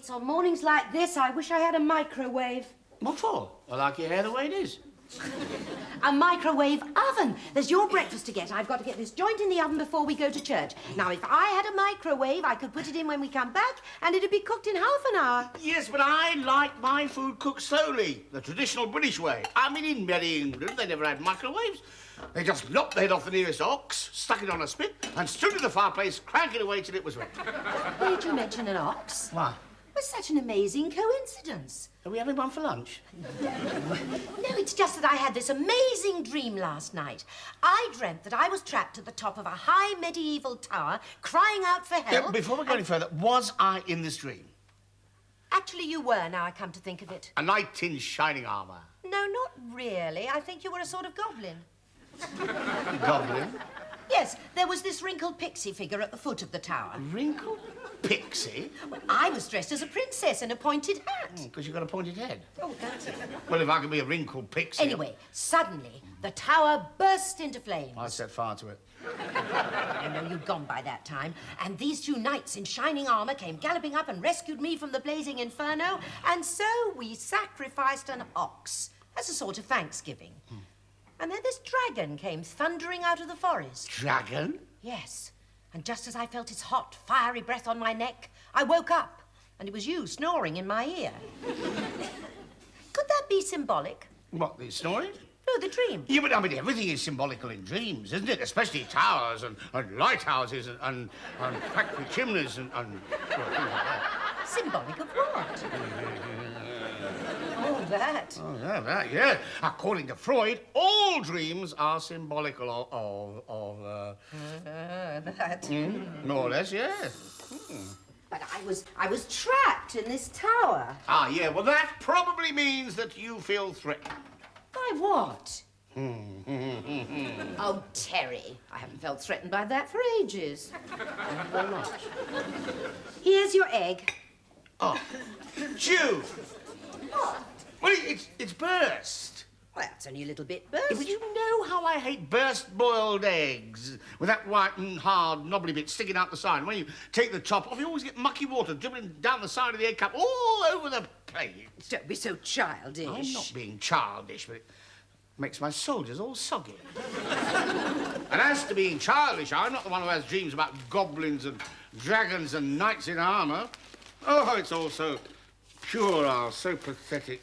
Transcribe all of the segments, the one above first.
it's on mornings like this I wish I had a microwave. What for? I like your hair the way it is. A microwave oven. There's your breakfast to get. I've got to get this joint in the oven before we go to church. Now, if I had a microwave, I could put it in when we come back, and it'd be cooked in half an hour. Yes, but I like my food cooked slowly, the traditional British way. I mean, in Merry England, they never had microwaves. They just lopped the head off the nearest ox, stuck it on a spit, and stood in the fireplace, cranking away till it was ready. Why did you mention an ox? Why? It was such an amazing coincidence. Are we having one for lunch? No, it's just that I had this amazing dream last night. I dreamt that I was trapped at the top of a high medieval tower, crying out for help. Yeah, before we go any further, was I in this dream? Actually, you were, now I come to think of it. A knight in shining armour. No, not really. I think you were a sort of goblin. Goblin? Yes, there was this wrinkled pixie figure at the foot of the tower. Wrinkled pixie? Well, I was dressed as a princess in a pointed hat. Because you've got a pointed head. Oh, that's it. Well, if I could be a wrinkled pixie... Anyway, suddenly, the tower burst into flames. I set fire to it. I know you'd gone by that time. And these two knights in shining armour came galloping up and rescued me from the blazing inferno. And so we sacrificed an ox as a sort of thanksgiving. And then this dragon came thundering out of the forest. Dragon? Yes. And just as I felt its hot, fiery breath on my neck, I woke up, and it was you snoring in my ear. Could that be symbolic? What, the snoring? No, the dream. Yeah, but I mean, everything is symbolical in dreams, isn't it? Especially towers and lighthouses and factory chimneys and well, things like that. Symbolic of what? Oh, that. Oh, yeah, that, yeah. According to Freud, all dreams are symbolical of That. more or less, yeah. But I was trapped in this tower. Ah, yeah, well, that probably means that you feel threatened. By what? Oh, Terry, I haven't felt threatened by that for ages. Thank you very much. Here's your egg. Oh, Jew! Well, it's burst. Well, it's only a little bit burst. Yeah, but you know how I hate burst boiled eggs with that white and hard knobbly bit sticking out the side. When you take the top off, you always get mucky water dribbling down the side of the egg cup all over the plate. Don't be so childish. I'm not being childish, but it makes my soldiers all soggy. And as to being childish, I'm not the one who has dreams about goblins and dragons and knights in armour. Oh, it's all so puerile, so pathetic.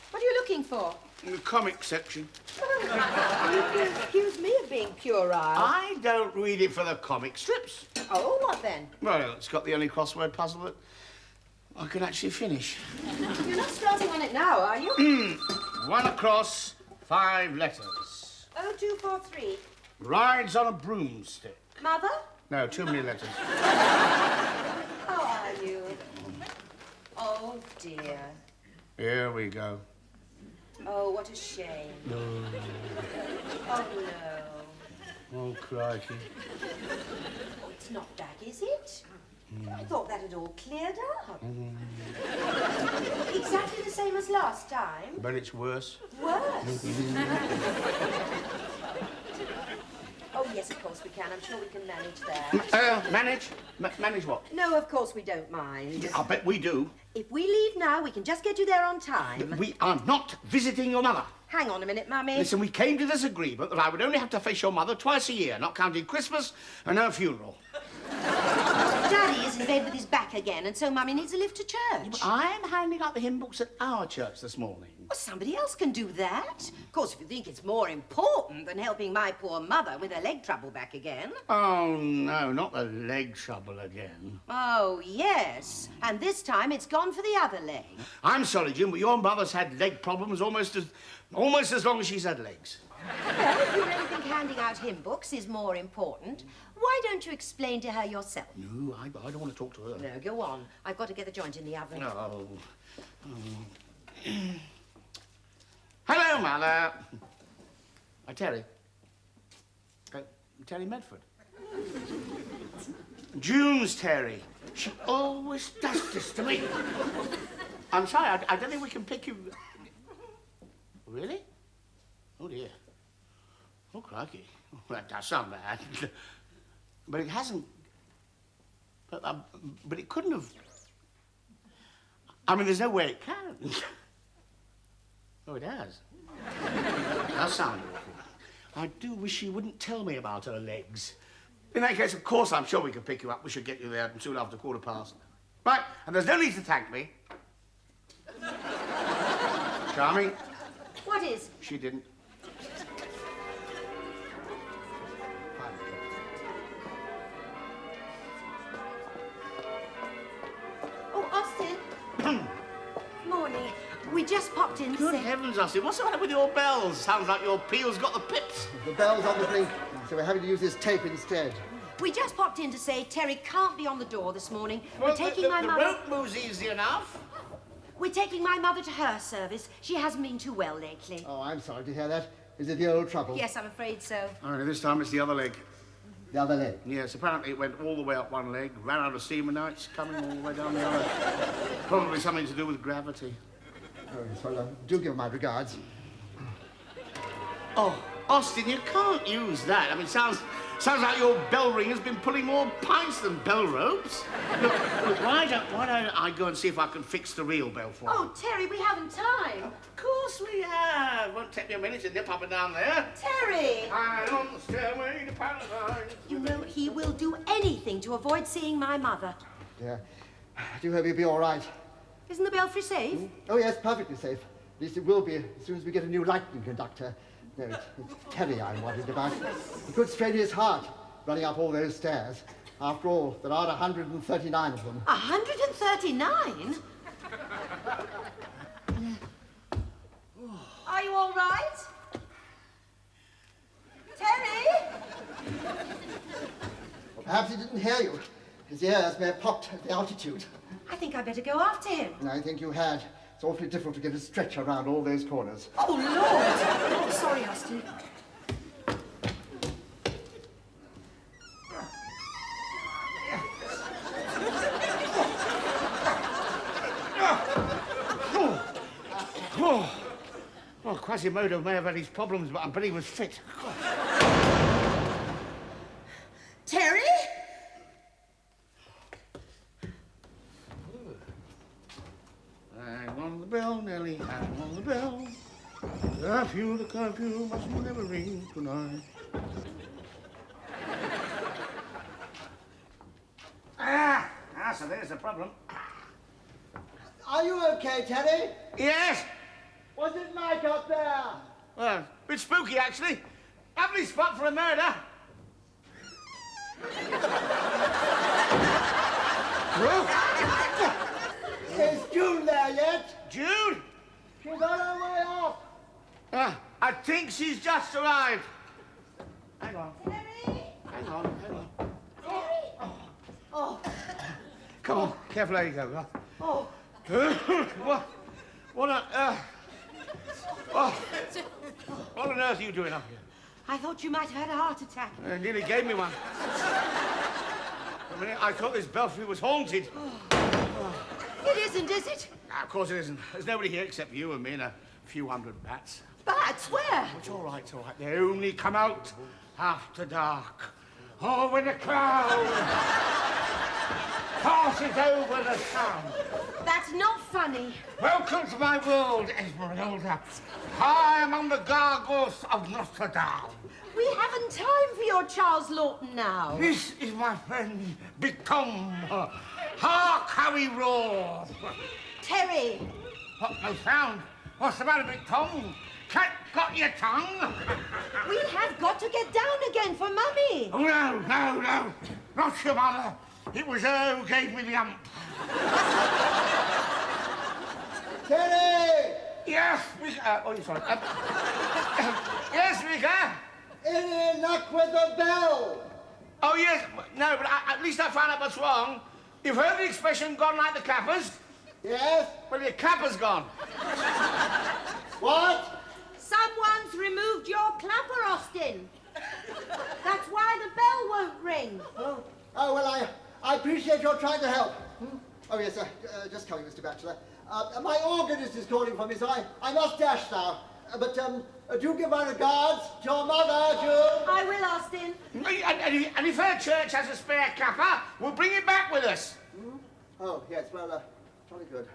What are you looking for? In the comic section. You accuse me of being puerile. I don't read it for the comic strips. Oh, what then? Well, it's got the only crossword puzzle that I can actually finish. You're not starting on it now, are you? One across, 5 letters. 0243. Rides on a broomstick. Mother? No, too many letters. How are you? Oh, dear. Here we go. Oh, what a shame. No. Oh, no. Oh, crikey. Oh, it's not back, is it? I thought that had all cleared up. Exactly the same as last time. But it's worse. Worse. Oh, yes, of course we can. I'm sure we can manage that. Manage? Manage what? No, of course we don't mind. I bet we do. If we leave now, we can just get you there on time. We are not visiting your mother. Hang on a minute, Mummy. Listen, we came to this agreement that I would only have to face your mother twice a year, not counting Christmas and her funeral. Daddy is in bed with his back again, and so Mummy needs a lift to church. I'm handing out the hymn books at our church this morning. Well, somebody else can do that. Of course, if you think it's more important than helping my poor mother with her leg trouble back again. Oh, no, not the leg trouble again. Oh, yes. And this time it's gone for the other leg. I'm sorry, Jim, but your mother's had leg problems almost as long as she's had legs. Well, if you really think handing out hymn books is more important, why don't you explain to her yourself? No, I don't want to talk to her. No, go on. I've got to get the joint in the oven. Oh. Hello, Mother. Terry. Terry Medford. June's Terry. She always does this to me. I'm sorry, I don't think we can pick you... Really? Oh, dear. Oh, crikey. Oh, that does sound bad. But it hasn't... But it couldn't have... I mean, there's no way it can. Oh, it has. It does sound awful. I do wish you wouldn't tell me about her legs. In that case, of course, I'm sure we can pick you up. We should get you there soon after 1:15. Right, and there's no need to thank me. Charming. What is? She didn't. Oh, Austin. Morning. We just popped in to Good say... heavens, Austin, what's the matter with your bells? Sounds like your peel's got the pips. The bell's on the blink, so we're having to use this tape instead. We just popped in to say Terry can't be on the door this morning. Well, We're taking my the mother... rope moves easy enough. We're taking my mother to her service. She hasn't been too well lately. Oh, I'm sorry to hear that. Is it the old trouble? Yes, I'm afraid so. Only this time it's the other leg. The other leg? Yes, apparently it went all the way up one leg, ran out of steam, and now it's coming all the way down the other. Probably something to do with gravity. Oh, yes, well, do give my regards. Oh, Austin, you can't use that. I mean, sounds like your bell ring has been pulling more pints than bell ropes. Look, why don't I go and see if I can fix the real bell for you? Oh, Terry, we haven't time. Of course we have. Won't take me a minute to nip up and down there. Terry! I'm on the stairway to paradise. You know, he will do anything to avoid seeing my mother. Yeah. I do hope you'll be all right. Isn't the Belfry safe? Oh, yes, perfectly safe. At least it will be as soon as we get a new lightning conductor. No, it's Terry I'm worried about. He could strain his heart running up all those stairs. After all, there are 139 of them. 139? Are you all right? Terry? Well, perhaps he didn't hear you. His ears may have popped at the altitude. I think I'd better go after him. And I think you had. It's awfully difficult to get a stretch around all those corners. Oh, Lord! Oh, sorry, Austin. Oh, Quasimodo may have had his problems, but I bet he was fit. Terry? Hang on the bell, Nelly, hang on the bell. The curfew must never ring tonight. So there's the problem. Are you okay, Terry? Yes! What's it like up there? Well, a bit spooky, actually. Lovely spot for a murder. Is June there yet? Jude? She's on her way up. I think she's just arrived. Hang on. Terry? Hang on. Terry? Oh. Come on, careful how you go. Oh. What on earth? What on earth are you doing up here? I thought you might have had a heart attack. It nearly gave me one. I thought this belfry was haunted. It isn't, is it? Of course it isn't. There's nobody here except you and me and a few hundred bats. Bats? Where? It's all right, it's all right. They only come out after dark. Oh, when the cloud passes over the sun. That's not funny. Welcome to my world, Esmeralda. I am on the gargoyles of Notre Dame. We haven't time for your Charles Lawton now. This is my friend, Big Tom. Hark how he roars. Terry. What, no sound? What's the matter, Big Tom? Cat got your tongue? We have got to get down again for Mummy. Oh, no. Not your mother. It was her who gave me the hump. Terry! Yes, Mika. Oh, sorry. Yes, Mika. Any luck with the bell? Oh, yes. No, but at least I found out what's wrong. You've heard the expression, gone like the clappers? Yes? Well, your clapper's gone. What? Someone's removed your clapper, Austin. That's why the bell won't ring. Oh, well, I appreciate your trying to help. Oh, yes, just coming, Mr. Bachelor. My organist is calling for me, so I must dash now. But do give my regards to your mother, June. I will, Austin. And if her church has a spare clapper, we'll bring it back with us. Oh, yes, well, jolly good.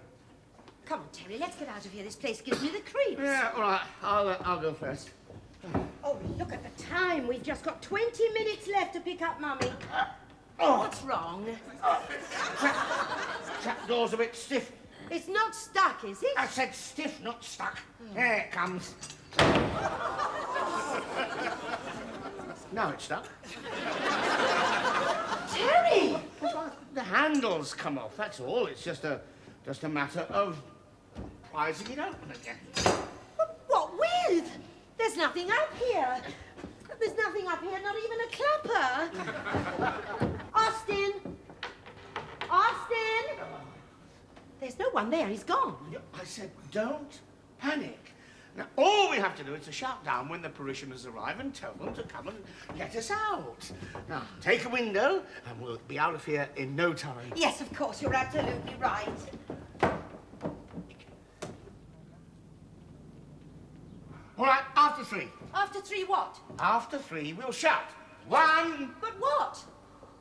Come on, Terry, let's get out of here. This place gives me the creeps. Yeah, all right. I'll go first. Oh, look at the time. We've just got 20 minutes left to pick up Mummy. What's wrong? Trap door's a bit stiff. It's not stuck, is it? I said stiff, not stuck. There it comes. Now it's stuck. Terry! The handle's come off, that's all. It's just a matter of prizing it open again. What with? There's nothing up here. There's nothing up here, not even a clapper. Austin! Austin! There's no one there, he's gone. I said, don't panic. Now, all we have to do is to shout down when the parishioners arrive and tell them to come and let us out. Now, take a window, and we'll be out of here in no time. Yes, of course, you're absolutely right. All right, after 3. After 3 what? After 3, we'll shout. 1. But what?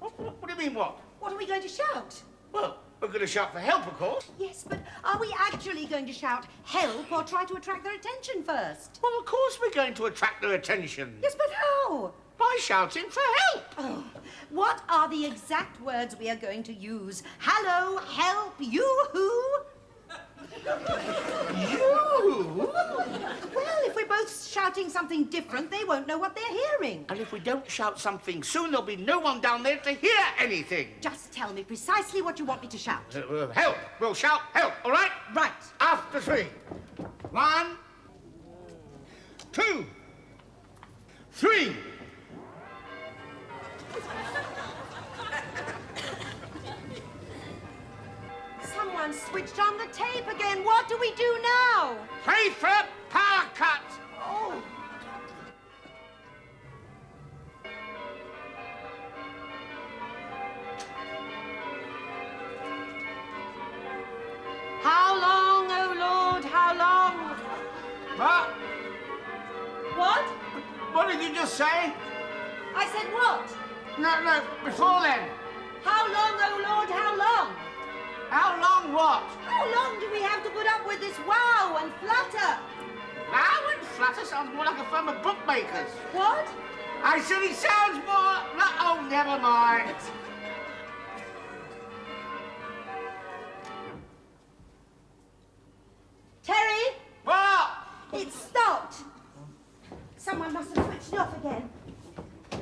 What do you mean, what? What are we going to shout? Well, we're going to shout for help, of course. Yes, but are we actually going to shout help or try to attract their attention first? Well, of course we're going to attract their attention. Yes, but how? By shouting for help. Oh, what are the exact words we are going to use? Hello, help, you-hoo? You? Well, if we're both shouting something different, they won't know what they're hearing. And if we don't shout something soon, there'll be no one down there to hear anything. Just tell me precisely what you want me to shout. Help. We'll shout help, all right? Right. After 3. 1, 2, 3. Someone switched on the tape again. What do we do now? Pray for a power cut. Oh. How long, oh Lord, how long? What? What? What did you just say? I said what? No, before then. How long, oh Lord, how long? How long what? How long do we have to put up with this wow and flutter? Wow and flutter sounds more like a firm of bookmakers. What? I said it sounds more like... Oh, never mind. Terry? What? It stopped. Someone must have switched it off again.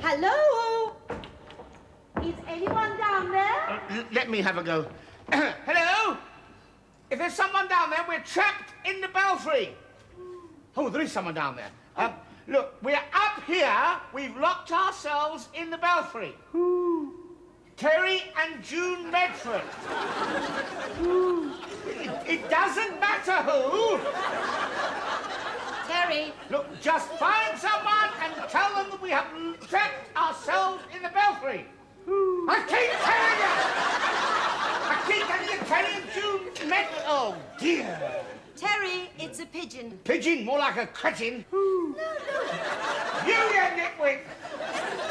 Hello? Is anyone down there? Let me have a go. Hello? If there's someone down there, we're trapped in the Belfry. Oh, there is someone down there. Look, we're up here. We've locked ourselves in the Belfry. Who? Terry and June Medford. Who? It doesn't matter who. Terry. Look, just find someone and tell them that we have trapped ourselves in the Belfry. Who? I keep telling you, Terry and June Medford. Oh, dear. Terry, it's a pigeon. Pigeon, more like a cretin. No. You nitwit.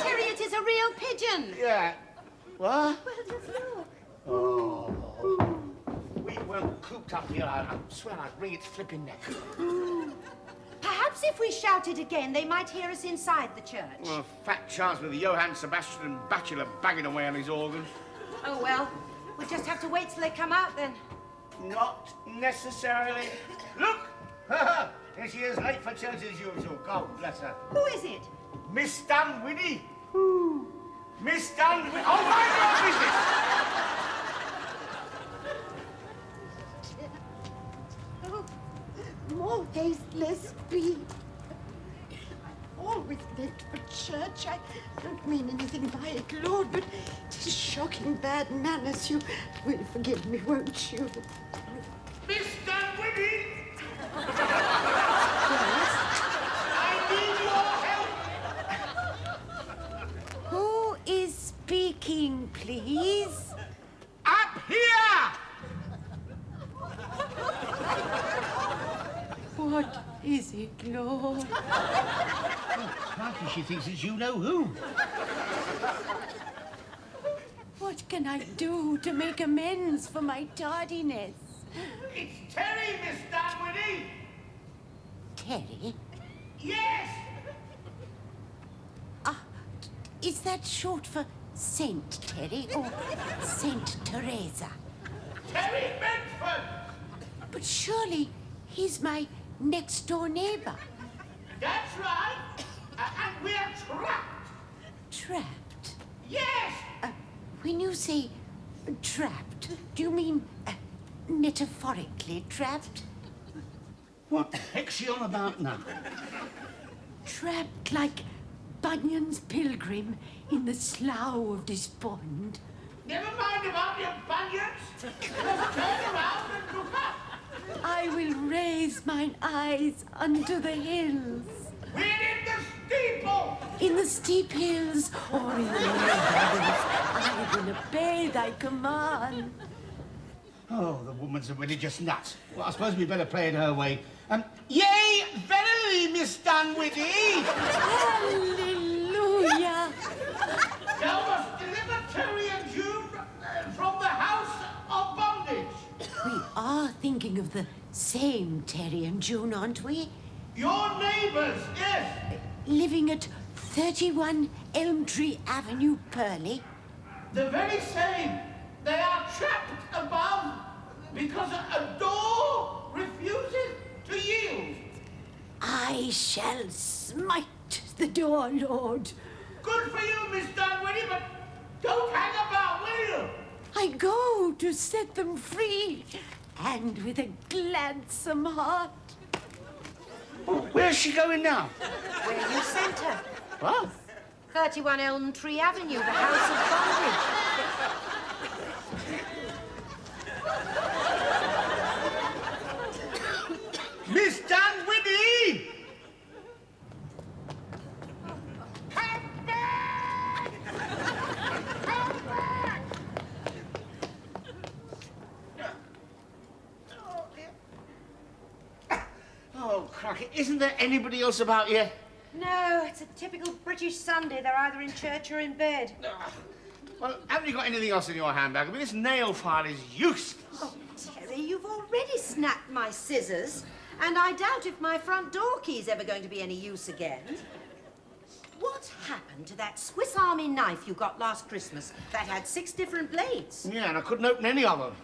Terry, it is a real pigeon. Yeah. What? Well, just look. Oh. We weren't cooped up here. I swear I'd wring its flipping neck. Perhaps if we shouted again, they might hear us inside the church. Well, fat chance with Johann Sebastian Bachelor banging away on his organ. Oh, well, we'll just have to wait till they come out then. Not necessarily. Look! Here she is, late for church as usual. God bless her. Who is it? Miss Dunwiddy. Who? Miss Dunwiddy. Oh, mind your business! Oh, more tasteless be. Always late for church. I don't mean anything by it, Lord, but it is shocking bad manners. You will forgive me, won't you? Miss Dunwiddy! Yes? I need your help! Who is speaking, please? Up here! What is it, Lord? Crikey, she thinks it's you-know-who. What can I do to make amends for my tardiness? It's Terry, Miss Dunwoody. Terry? Yes! Is that short for Saint Terry or Saint Teresa? Terry Bedford! But surely he's my next-door neighbor. That's right. And we're trapped. Trapped? Yes! When you say trapped, do you mean metaphorically trapped? What the heck's she on about now? Trapped like Bunyan's pilgrim in the slough of despond. Never mind about your bunions. Just turn around and look up. I will raise mine eyes unto the hills. We're in the steeple. In the steep hills or in the low valleys, I will obey thy command. Oh, the woman's a religious nut. Well, I suppose we better play it her way. Yea, verily, Miss Dunwoody. Hallelujah. Thou must deliver Terry and June from the house of bondage. We are thinking of the same Terry and June, aren't we? Your neighbours, yes. Living at 31 Elm Tree Avenue, Purley. The very same. They are trapped above because a door refuses to yield. I shall smite the door, Lord. Good for you, Miss Dunwoody, but don't hang about, will you? I go to set them free, and with a gladsome heart. Oh, where's she going now? Where you sent her. What? 31 Elm Tree Avenue, the house of bondage. Miss Dunwoody! Come back! Come back! Oh, cracky, isn't there anybody else about here? No, it's a typical British Sunday. They're either in church or in bed. Well, haven't you got anything else in your handbag? I mean, this nail file is useless. Oh, Terry, you've already snapped my scissors, and I doubt if my front door key's ever going to be any use again. What happened to that Swiss Army knife you got last Christmas that had 6 different blades? Yeah, and I couldn't open any of them.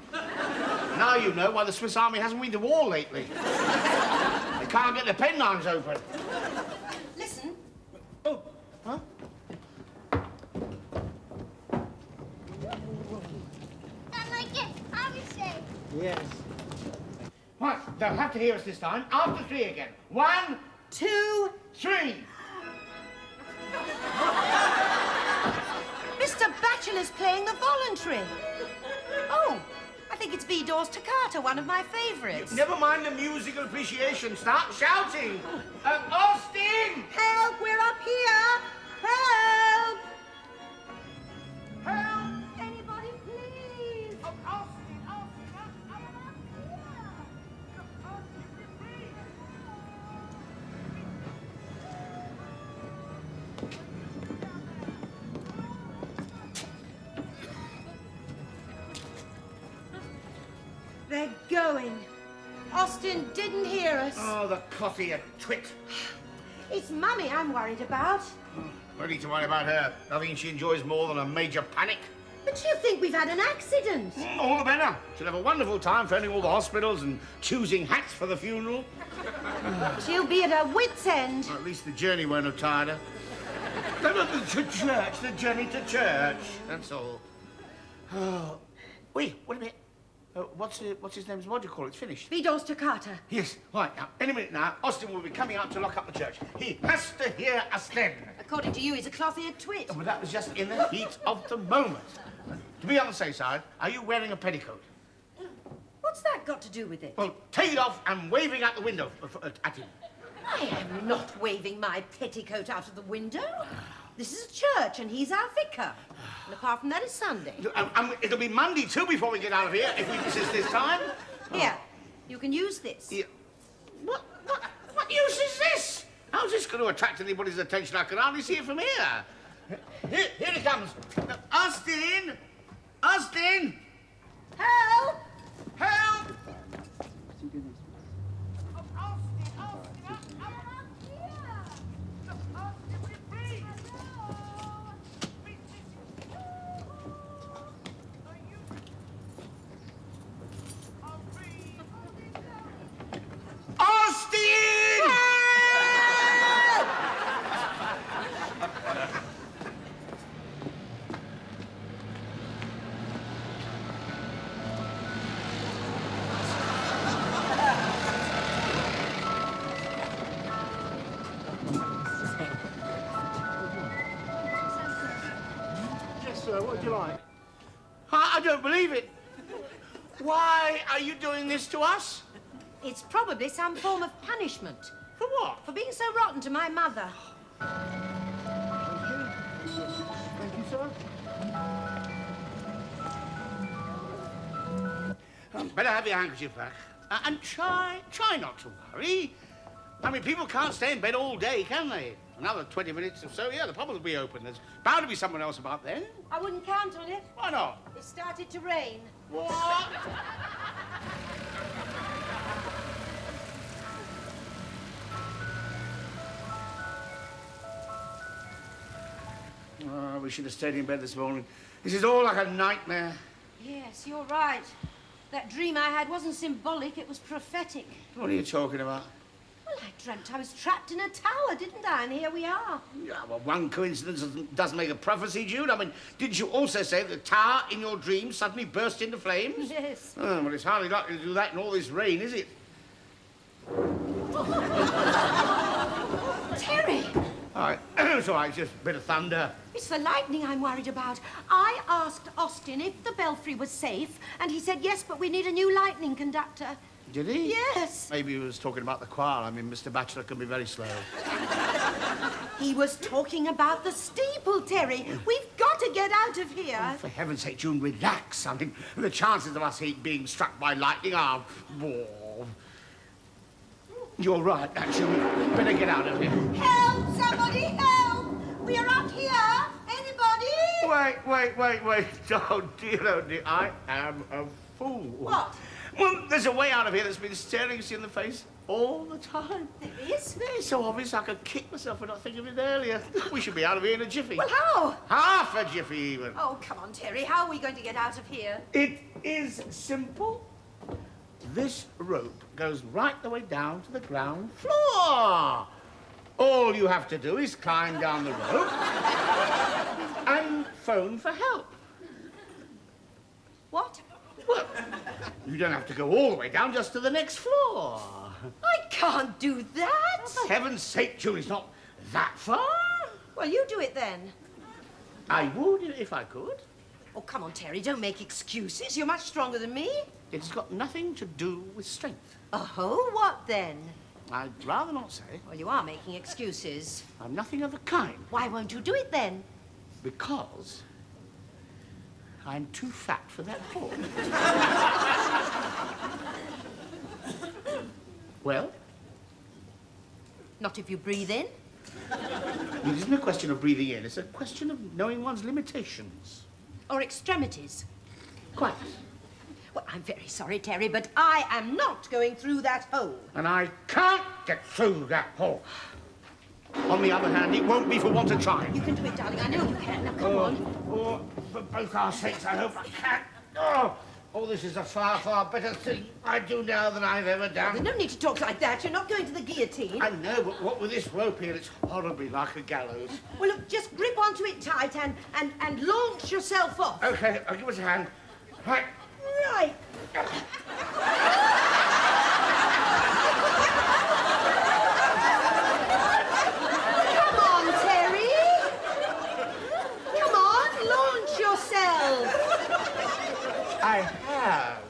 Now you know why the Swiss Army hasn't been to war lately. They can't get their penknives open. Listen. Oh, huh? I like it. Obviously. Yes. Right, they'll have to hear us this time. After 3 again. 1, 2. 3. Mr. Batchelor's playing the voluntary. Oh, I think it's Vidor's Toccata, one of my favourites. Never mind the musical appreciation. Start shouting. Austin! Help, we're up here! Help! Help! Anybody, please! Oh, Austin, Austin, I am up here. Austin, please. They're going. Austin didn't hear us. Oh, the coffee, a twit. It's Mummy I'm worried about. No need to worry about her. Nothing she enjoys more than a major panic. But you think we've had an accident? All the better. She'll have a wonderful time phoning all the hospitals and choosing hats for the funeral. She'll be at her wit's end. Or at least the journey won't have tired her. No, no, to church, the journey to church. That's all. Oh, wait a minute. What's his name? What do you call it? It's finished. Vidor's Toccata. Yes, right. Now, any minute now, Austin will be coming out to lock up the church. He has to hear us then. According to you, he's a cloth-eared twit. But that was just in the heat of the moment. To be on the safe side, are you wearing a petticoat? What's that got to do with it? Well, take it off and waving out the window at him. I am not waving my petticoat out of the window. This is a church, and he's our vicar. And apart from that, it's Sunday. And it'll be Monday, too, before we get out of here, if we persist this time. Here, you can use this. Yeah. What use is this? How's this going to attract anybody's attention? I can hardly see it from here. Here he comes. Austin! Austin! Help! Help! you go next week. Yes, sir. What would you like? I don't believe it. Why are you doing this to us? It's probably some form of punishment. For what? For being so rotten to my mother. Thank you, sir. Better have your handkerchief back. And try not to worry. I mean, people can't stay in bed all day, can they? Another 20 minutes or so, yeah, the pub will be open. There's bound to be someone else about then. I wouldn't count on it. Why not? It started to rain. What? Oh, we should have stayed in bed this morning. This is all like a nightmare. Yes, you're right. That dream I had wasn't symbolic, it was prophetic. What are you talking about? Well, I dreamt I was trapped in a tower, didn't I? And here we are. Yeah, well, one coincidence doesn't make a prophecy, Jude. I mean, didn't you also say that the tower in your dream suddenly burst into flames? Yes. Oh, well, it's hardly likely to do that in all this rain, is it? Terry! All right, it's all right, it's just a bit of thunder. It's the lightning I'm worried about. I asked Austin if the Belfry was safe, and he said yes, but we need a new lightning conductor. Did he? Yes. Maybe he was talking about the choir. I mean, Mr. Batchelor can be very slow. He was talking about the steeple, Terry. We've got to get out of here. Oh, for heaven's sake, June, relax. I mean, the chances of us being struck by lightning are... Oh. You're right, actually. We better get out of here. Help! Somebody help! We are out here. Anybody? Wait. Oh, dear. I am a fool. What? Well, there's a way out of here that's been staring us in the face all the time. There is? It's so obvious I could kick myself for not thinking of it earlier. We should be out of here in a jiffy. Well, how? Half a jiffy, even. Oh, come on, Terry. How are we going to get out of here? It is simple. This rope goes right the way down to the ground floor. All you have to do is climb down the rope and phone for help. What? Well, you don't have to go all the way down, just to the next floor. I can't do that. For heaven's sake, June, it's not that far. Well, you do it then. I would if I could. Oh, come on, Terry. Don't make excuses. You're much stronger than me. It's got nothing to do with strength. Oh, what then? I'd rather not say. Well, you are making excuses. I'm nothing of the kind. Why won't you do it then? Because I'm too fat for that hole. Well? Not if you breathe in. It isn't a question of breathing in. It's a question of knowing one's limitations. Or extremities. Quite. Well, I'm very sorry, Terry, but I am not going through that hole. And I can't get through that hole. On the other hand, it won't be for want of trying. You can do it, darling. I know you can. Now, come on. Oh, for both our sakes, I hope I can. Oh, this is a far, far better thing I do now than I've ever done. There's no need to talk like that. You're not going to the guillotine. I know, but what with this rope here, it's horribly like a gallows. Well, look, just grip onto it tight and launch yourself off. Okay, I'll give us a hand. Right. Right. Come on, Terry. Come on, launch yourself. I have.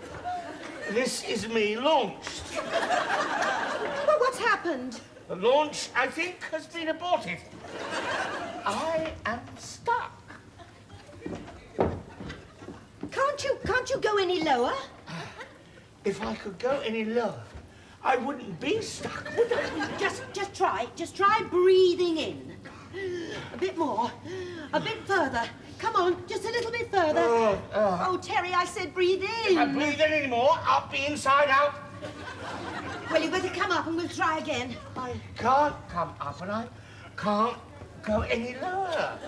This is me launched. Well, what's happened? The launch, I think, has been aborted. I am stuck. Can't you go any lower? If I could go any lower, I wouldn't be stuck, would I? Just try breathing in. A bit more. A bit further. Come on, just a little bit further. Oh, Terry, I said breathe in. If I breathe in anymore, I'll be inside out Well, you better come up and we'll try again. I can't come up and I can't go any lower.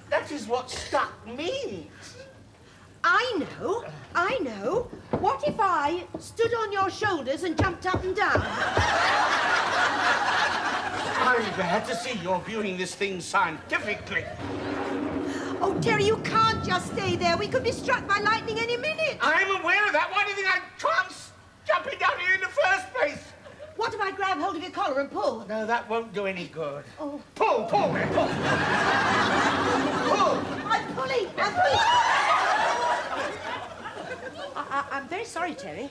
That is what stuck means. I know. What if I stood on your shoulders and jumped up and down? I'm glad to see you're viewing this thing scientifically. Oh, Terry, you can't just stay there. We could be struck by lightning any minute. I'm aware of that. Why do you think I chanced jumping down here in the first place? What if I grab hold of your collar and pull? No, that won't do any good. Oh. Pull, pull. I'm pulling. I'm very sorry, Terry.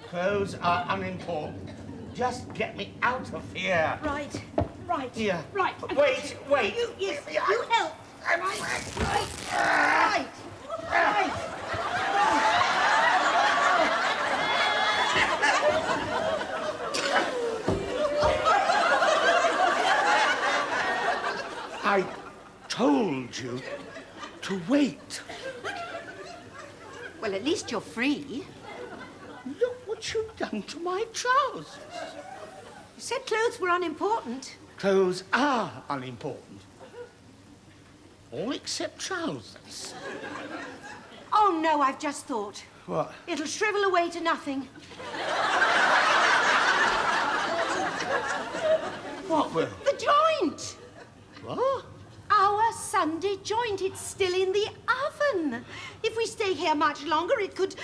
Clothes are unimportant. Just get me out of here. Right. Yeah. Right. Wait. You help. Right. I told you to wait. Well, at least you're free. Look what you've done to my trousers. You said clothes were unimportant. Clothes are unimportant. All except trousers. Oh, no, I've just thought. What? It'll shrivel away to nothing. What will? The joint! What? Our Sunday joint. It's still in the oven. If we stay here much longer, it could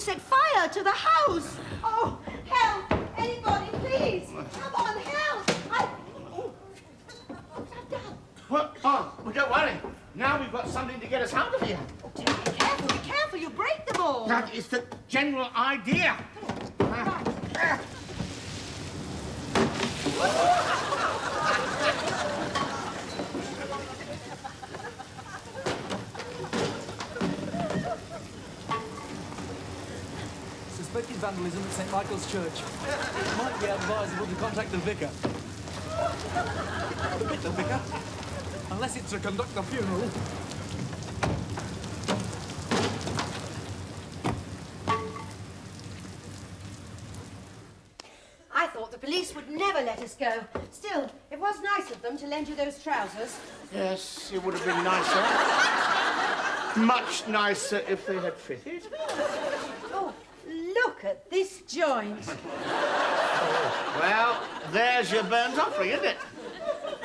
set fire to the house. Oh, help! Anybody, please! Come on, help! What's that done? What? Oh, well, don't worry. Now we've got something to get us out of here. Be careful, you break them all. That is the general idea. Suspected vandalism at St. Michael's Church. It might be advisable to contact the vicar. The vicar? Unless it's to conduct the funeral. I thought the police would never let us go. Still, it was nice of them to lend you those trousers. Yes, it would have been nicer. Much nicer if they had fitted. Oh, look at this joint. Well, there's your burnt offering, isn't it?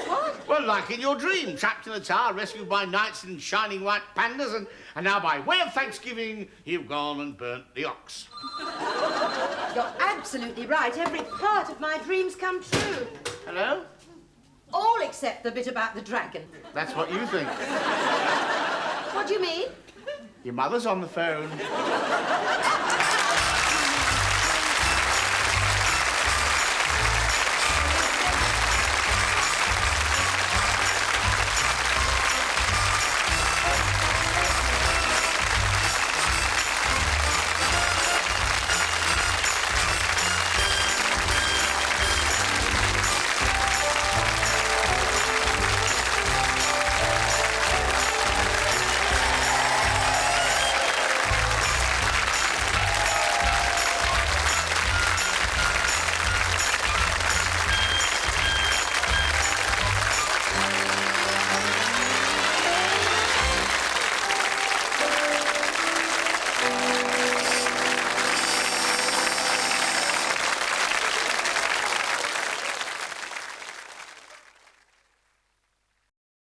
What? Well, like in your dream, trapped in a tower, rescued by knights in shining white pandas, and now by way of thanksgiving, you've gone and burnt the ox. You're absolutely right. Every part of my dreams come true. Hello? All except the bit about the dragon. That's what you think. What do you mean? Your mother's on the phone.